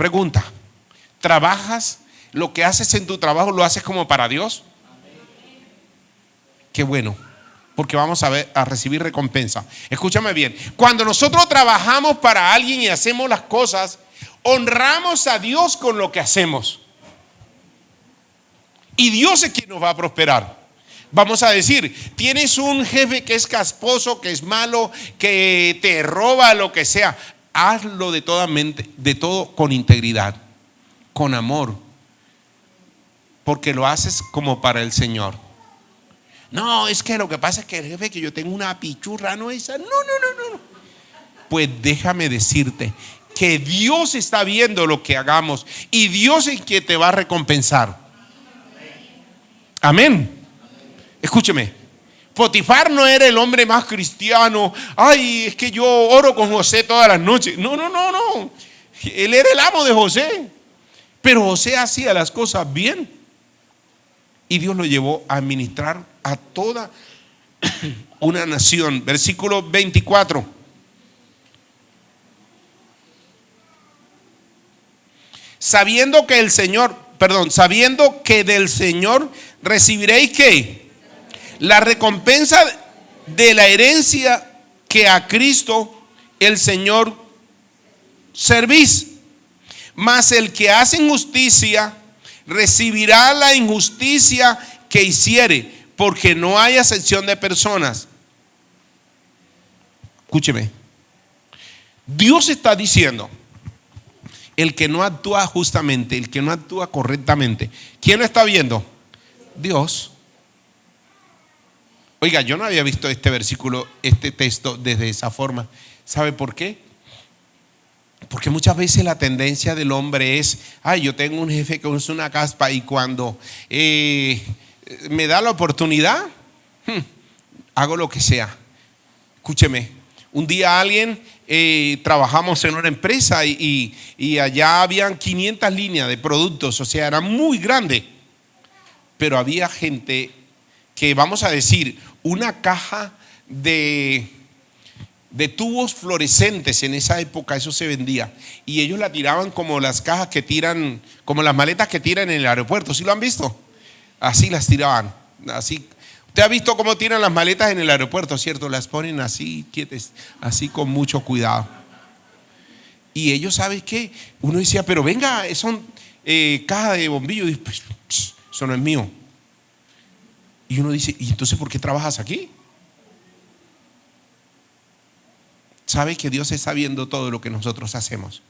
¿Trabajas? ¿Lo que haces en tu trabajo lo haces como para Dios? Qué bueno. Porque vamos a recibir recompensa. Escúchame bien. Cuando nosotros trabajamos para alguien y hacemos las cosas, honramos a Dios con lo que hacemos. Y Dios es quien nos va a prosperar. Vamos a decir, tienes un jefe que es casposo, que es malo, que te roba, lo que sea. Hazlo de toda mente, de todo con integridad, con amor. Porque lo haces como para el Señor. No, es que lo que pasa es que el jefe que yo tengo una pichurra, no esa. No. Pues déjame decirte que Dios está viendo lo que hagamos y Dios es quien te va a recompensar. Amén. Escúcheme. Potifar no era el hombre más cristiano. Ay, es que yo oro con José todas las noches. No. Él era el amo de José. Pero José hacía las cosas bien. Y Dios lo llevó a administrar a toda una nación. Versículo 24. Sabiendo que del Señor recibiréis ¿qué? La recompensa de la herencia que a Cristo el Señor servís. Mas el que hace injusticia recibirá la injusticia que hiciere, porque no hay acepción de personas. Escúcheme. Dios está diciendo, el que no actúa justamente, el que no actúa correctamente, ¿quién lo está viendo? Dios. Oiga, yo no había visto este versículo, este texto desde esa forma. ¿Sabe por qué? Porque muchas veces la tendencia del hombre es, ay, yo tengo un jefe que usa una caspa y cuando me da la oportunidad, hago lo que sea. Escúcheme, un día trabajamos en una empresa y allá habían 500 líneas de productos, o sea, era muy grande. Pero había gente que, vamos a decir, una caja de tubos fluorescentes, en esa época eso se vendía, y ellos la tiraban como las cajas que tiran, como las maletas que tiran en el aeropuerto. ¿Sí lo han visto? Así las tiraban, así. Usted ha visto cómo tiran las maletas en el aeropuerto, ¿cierto? Las ponen así, quietas, así con mucho cuidado. Y ellos, ¿saben qué? Uno decía, pero venga, son cajas de bombillos. Y pues, eso no es mío. Y uno dice, ¿y entonces por qué trabajas aquí? Sabe que Dios está viendo todo lo que nosotros hacemos.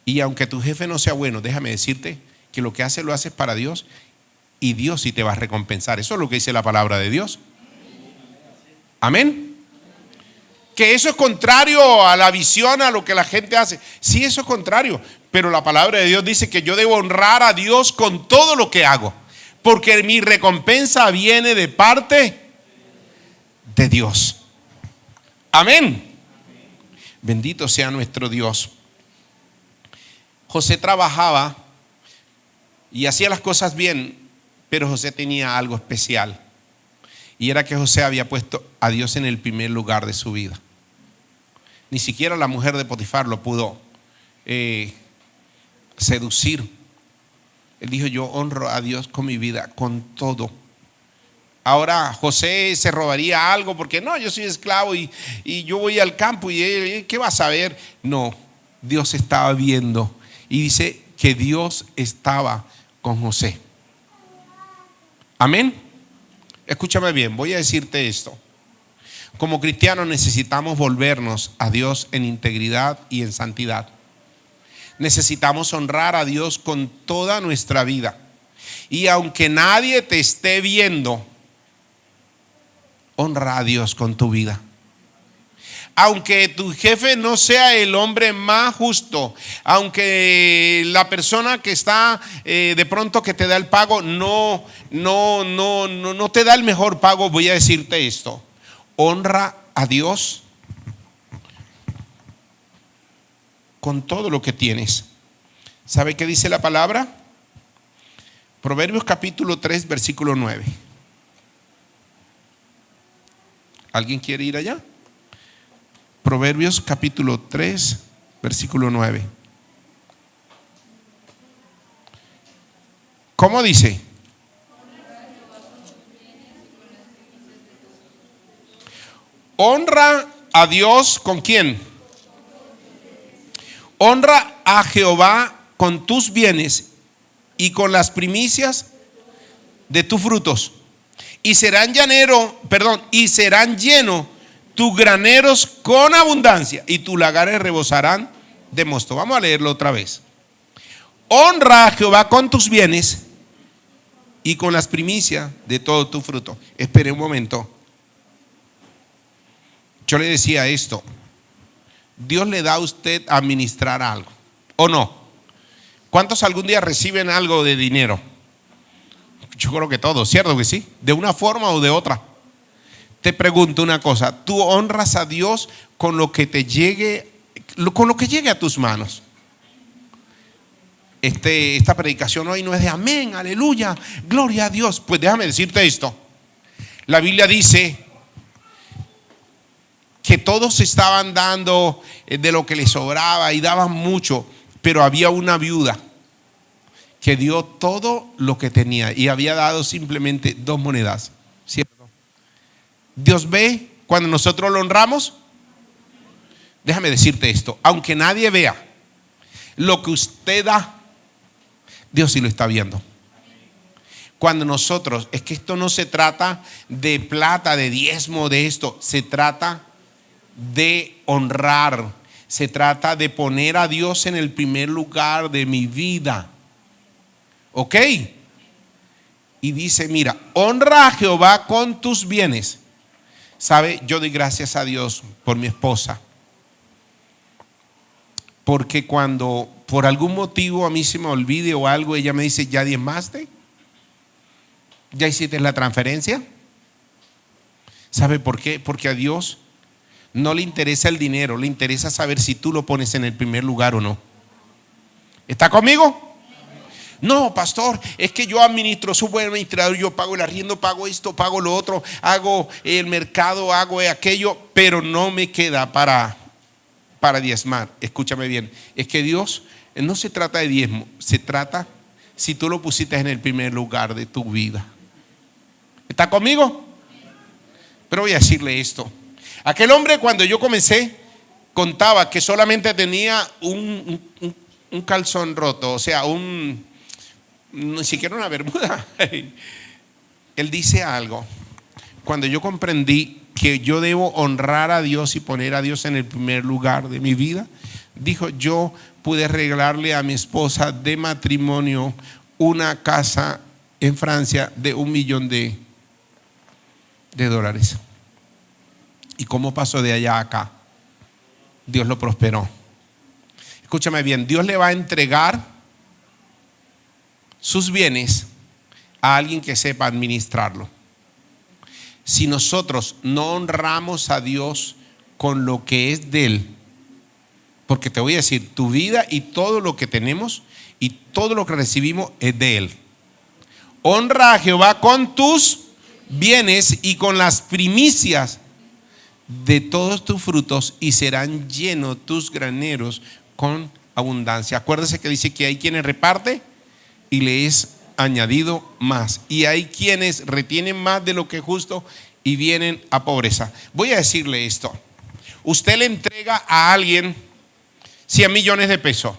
Y aunque tu jefe no sea bueno, déjame decirte que lo que hace lo haces para Dios y Dios sí te va a recompensar. Eso es lo que dice la palabra de Dios. Amén. Que eso es contrario a la visión, a lo que la gente hace. Sí, eso es contrario. Pero la palabra de Dios dice que yo debo honrar a Dios con todo lo que hago. Porque mi recompensa viene de parte de Dios. Amén. Bendito sea nuestro Dios. José trabajaba y hacía las cosas bien, pero José tenía algo especial. Y era que José había puesto a Dios en el primer lugar de su vida. Ni siquiera la mujer de Potifar lo pudo seducir. Él dijo, yo honro a Dios con mi vida, con todo. Ahora José se robaría algo porque no, yo soy esclavo y yo voy al campo y ¿qué va a saber? No, Dios estaba viendo y dice que Dios estaba con José. Amén. Escúchame bien, voy a decirte esto. Como cristianos necesitamos volvernos a Dios en integridad y en santidad. Necesitamos honrar a Dios con toda nuestra vida. Y aunque nadie te esté viendo, honra a Dios con tu vida. Aunque tu jefe no sea el hombre más justo, aunque la persona que está de pronto que te da el pago no te da el mejor pago, voy a decirte esto: honra a Dios con todo lo que tienes. ¿Sabe qué dice la palabra? Proverbios capítulo 3, versículo 9. ¿Alguien quiere ir allá? Proverbios capítulo 3, versículo 9. ¿Cómo dice? Honra a Dios ¿con quién? Honra a Jehová con tus bienes y con las primicias de tus frutos. Y serán llenos tus graneros con abundancia y tus lagares rebosarán de mosto. Vamos a leerlo otra vez. Honra a Jehová con tus bienes y con las primicias de todo tu fruto. Espere un momento. Yo le decía esto: Dios le da a usted a administrar algo, ¿o no? ¿Cuántos algún día reciben algo de dinero? Yo creo que todos, ¿cierto que sí? De una forma o de otra. Te pregunto una cosa: ¿tú honras a Dios con lo que te llegue, con lo que llegue a tus manos? Esta predicación hoy no es de amén, aleluya, gloria a Dios. Pues déjame decirte esto: la Biblia dice que todos estaban dando de lo que les sobraba y daban mucho, pero había una viuda que dio todo lo que tenía y había dado simplemente 2 monedas, ¿cierto? Dios ve cuando nosotros lo honramos. Déjame decirte esto: aunque nadie vea lo que usted da, Dios sí lo está viendo. Cuando nosotros, es que esto no se trata de plata, de diezmo, de esto, se trata de honrar, se trata de poner a Dios en el primer lugar de mi vida. ¿Ok? Y dice, mira, honra a Jehová con tus bienes. ¿Sabe? Yo doy gracias a Dios por mi esposa, porque cuando por algún motivo a mí se me olvide o algo, ella me dice, ¿ya diezmaste? ¿Ya hiciste la transferencia? ¿Sabe por qué? Porque a Dios no le interesa el dinero, le interesa saber si tú lo pones en el primer lugar o no. ¿Está conmigo? No, pastor, es que yo administro, soy buen administrador, yo pago el arriendo, pago esto, pago lo otro, hago el mercado, hago aquello, pero no me queda para diezmar. Escúchame bien, es que Dios no se trata de diezmo, se trata si tú lo pusiste en el primer lugar de tu vida. ¿Está conmigo? Pero voy a decirle esto: aquel hombre, cuando yo comencé, contaba que solamente tenía un calzón roto, o sea, ni siquiera una bermuda. Él dice algo: cuando yo comprendí que yo debo honrar a Dios y poner a Dios en el primer lugar de mi vida, dijo, yo pude regalarle a mi esposa de matrimonio una casa en Francia de $1 millón de dólares. ¿Y cómo pasó de allá a acá? Dios lo prosperó. Escúchame bien, Dios le va a entregar sus bienes a alguien que sepa administrarlo. Si nosotros no honramos a Dios con lo que es de Él, porque te voy a decir, tu vida y todo lo que tenemos y todo lo que recibimos es de Él. Honra a Jehová con tus bienes y con las primicias de todos tus frutos, y serán llenos tus graneros con abundancia. Acuérdese que dice que hay quienes reparte y le es añadido más, y hay quienes retienen más de lo que es justo y vienen a pobreza. Voy a decirle esto: usted le entrega a alguien 100 millones de pesos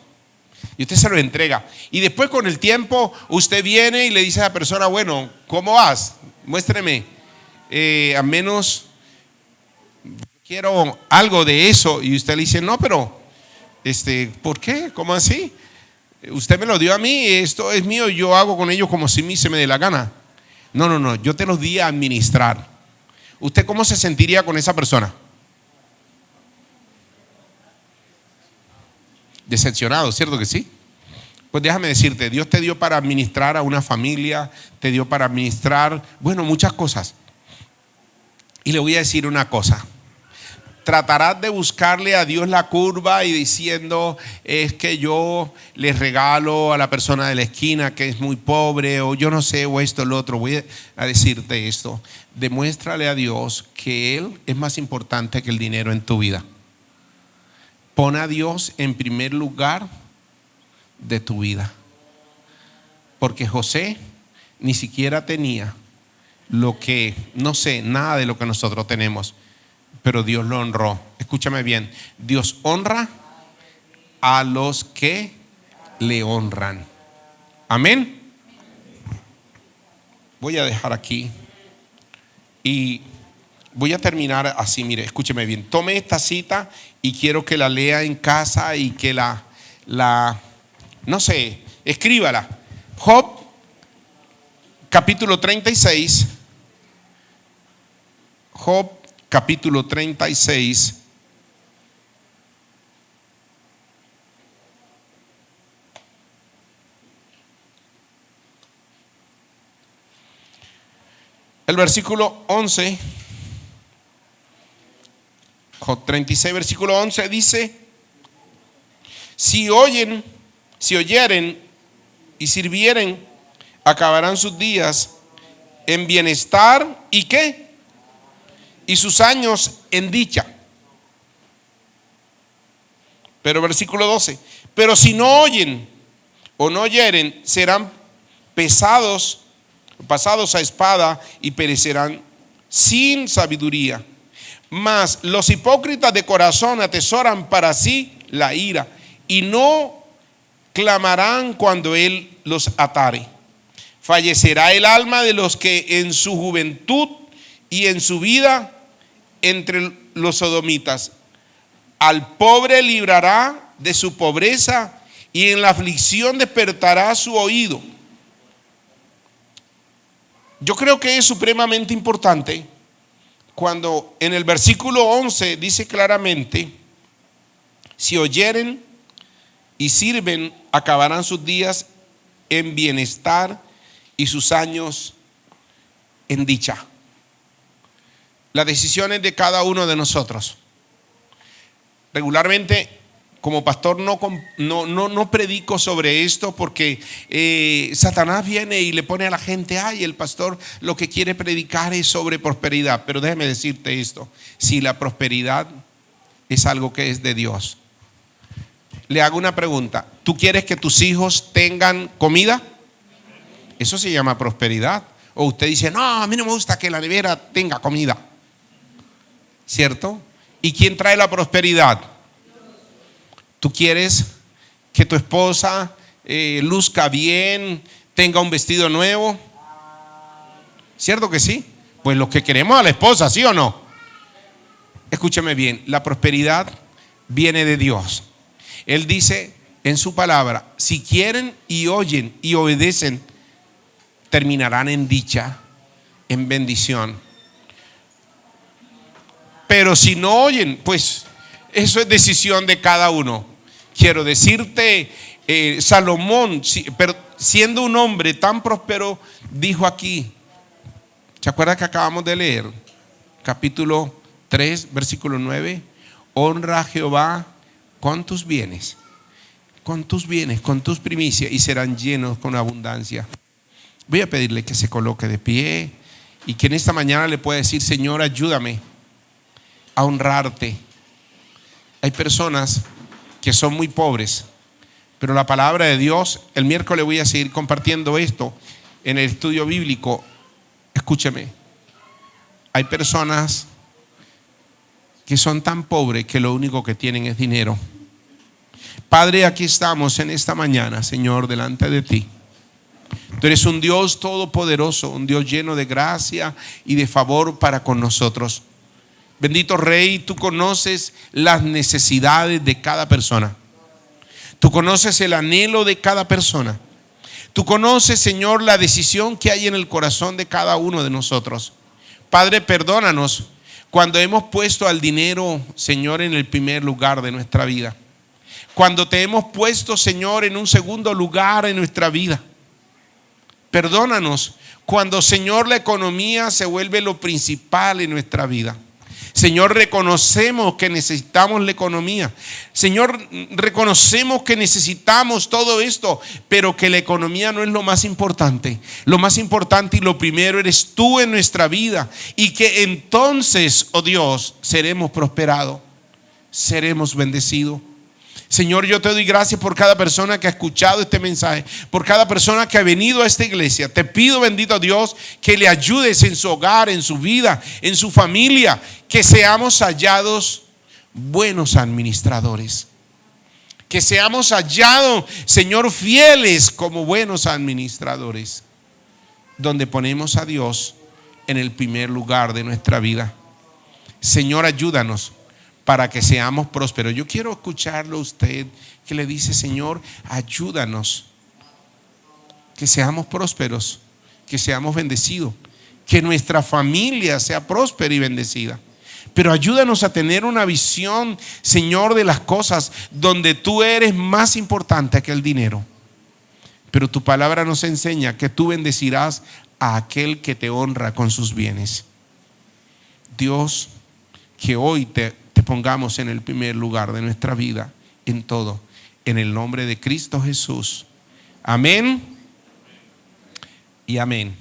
Y usted se lo entrega. Y después con el tiempo usted viene y le dice a la persona, bueno, ¿cómo vas? Muéstreme. Al menos quiero algo de eso. Y usted le dice, no, pero ¿por qué? ¿Cómo así? Usted me lo dio a mí, esto es mío y yo hago con ello como si a mí se me dé la gana. No, yo te los di a administrar. ¿Usted cómo se sentiría con esa persona? Decepcionado, ¿cierto que sí? Pues déjame decirte, Dios te dio para administrar a una familia, te dio para administrar, bueno, muchas cosas. Y le voy a decir una cosa. Tratarás de buscarle a Dios la curva y diciendo, es que yo le regalo a la persona de la esquina que es muy pobre, o yo no sé, o esto, lo otro. Voy a decirte esto. Demuéstrale a Dios que Él es más importante que el dinero en tu vida. Pon a Dios en primer lugar de tu vida. Porque José ni siquiera tenía lo que, no sé, nada de lo que nosotros tenemos. Pero Dios lo honró. Escúchame bien. Dios honra a los que le honran. Amén. Voy a dejar aquí y voy a terminar así. Mire, escúcheme bien. Tome esta cita y quiero que la lea en casa y que no sé, escríbala. Job, capítulo 36. Job, capítulo 36. El versículo 11. Job 36, versículo 11 dice: si oyeren y sirvieren, acabarán sus días en bienestar y ¿qué? Y sus años en dicha. Pero versículo 12: pero si no oyen o no oyeren, serán pasados a espada y perecerán sin sabiduría. Mas los hipócritas de corazón atesoran para sí la ira y no clamarán cuando él los atare. Fallecerá el alma de los que en su juventud y en su vida entre los sodomitas. Al pobre librará de su pobreza y en la aflicción despertará su oído. Yo creo que es supremamente importante cuando en el versículo 11 dice claramente: si oyeren y sirven, acabarán sus días en bienestar y sus años en dicha. Las decisiones de cada uno de nosotros. Regularmente, como pastor, no predico sobre esto porque Satanás viene y le pone a la gente, ay, el pastor lo que quiere predicar es sobre prosperidad. Pero déjeme decirte esto: si la prosperidad es algo que es de Dios, le hago una pregunta: ¿tú quieres que tus hijos tengan comida? Eso se llama prosperidad. O usted dice, no, a mí no me gusta que la nevera tenga comida, ¿cierto? ¿Y quién trae la prosperidad? ¿Tú quieres que tu esposa luzca bien, tenga un vestido nuevo? ¿Cierto que sí? Pues lo que queremos a la esposa, ¿sí o no? Escúcheme bien, la prosperidad viene de Dios. Él dice en su palabra: si quieren y oyen y obedecen, terminarán en dicha, en bendición. Pero si no oyen, pues eso es decisión de cada uno. Quiero decirte, Salomón, pero siendo un hombre tan próspero, dijo aquí, ¿se acuerda que acabamos de leer? Capítulo 3, versículo 9: honra a Jehová con tus bienes, con tus primicias, y serán llenos con abundancia. Voy a pedirle que se coloque de pie y que en esta mañana le pueda decir: Señor, ayúdame a honrarte. Hay personas que son muy pobres, pero la palabra de Dios, el miércoles voy a seguir compartiendo esto en el estudio bíblico. Escúcheme, hay personas que son tan pobres que lo único que tienen es dinero. Padre, aquí estamos en esta mañana, Señor, delante de ti. Tú eres un Dios todopoderoso, un Dios lleno de gracia y de favor para con nosotros. Bendito Rey, tú conoces las necesidades de cada persona. Tú conoces el anhelo de cada persona. Tú conoces, Señor, la decisión que hay en el corazón de cada uno de nosotros. Padre, perdónanos cuando hemos puesto al dinero, Señor, en el primer lugar de nuestra vida. Cuando te hemos puesto, Señor, en un segundo lugar en nuestra vida. Perdónanos cuando, Señor, la economía se vuelve lo principal en nuestra vida. Señor, reconocemos que necesitamos la economía. Señor, reconocemos que necesitamos todo esto, pero que la economía no es lo más importante. Lo más importante y lo primero eres tú en nuestra vida, y que entonces, oh Dios, seremos prosperados, seremos bendecidos. Señor, yo te doy gracias por cada persona que ha escuchado este mensaje, por cada persona que ha venido a esta iglesia. Te pido, bendito Dios, que le ayudes en su hogar, en su vida, en su familia, que seamos hallados buenos administradores, que seamos hallados, Señor, fieles como buenos administradores, donde ponemos a Dios en el primer lugar de nuestra vida. Señor, ayúdanos para que seamos prósperos. Yo quiero escucharlo a usted que le dice: Señor, ayúdanos, que seamos prósperos, que seamos bendecidos, que nuestra familia sea próspera y bendecida. Pero ayúdanos a tener una visión, Señor, de las cosas donde tú eres más importante que el dinero. Pero tu palabra nos enseña que tú bendecirás a aquel que te honra con sus bienes. Dios, que hoy te pongamos en el primer lugar de nuestra vida en todo, en el nombre de Cristo Jesús. Amén y amén.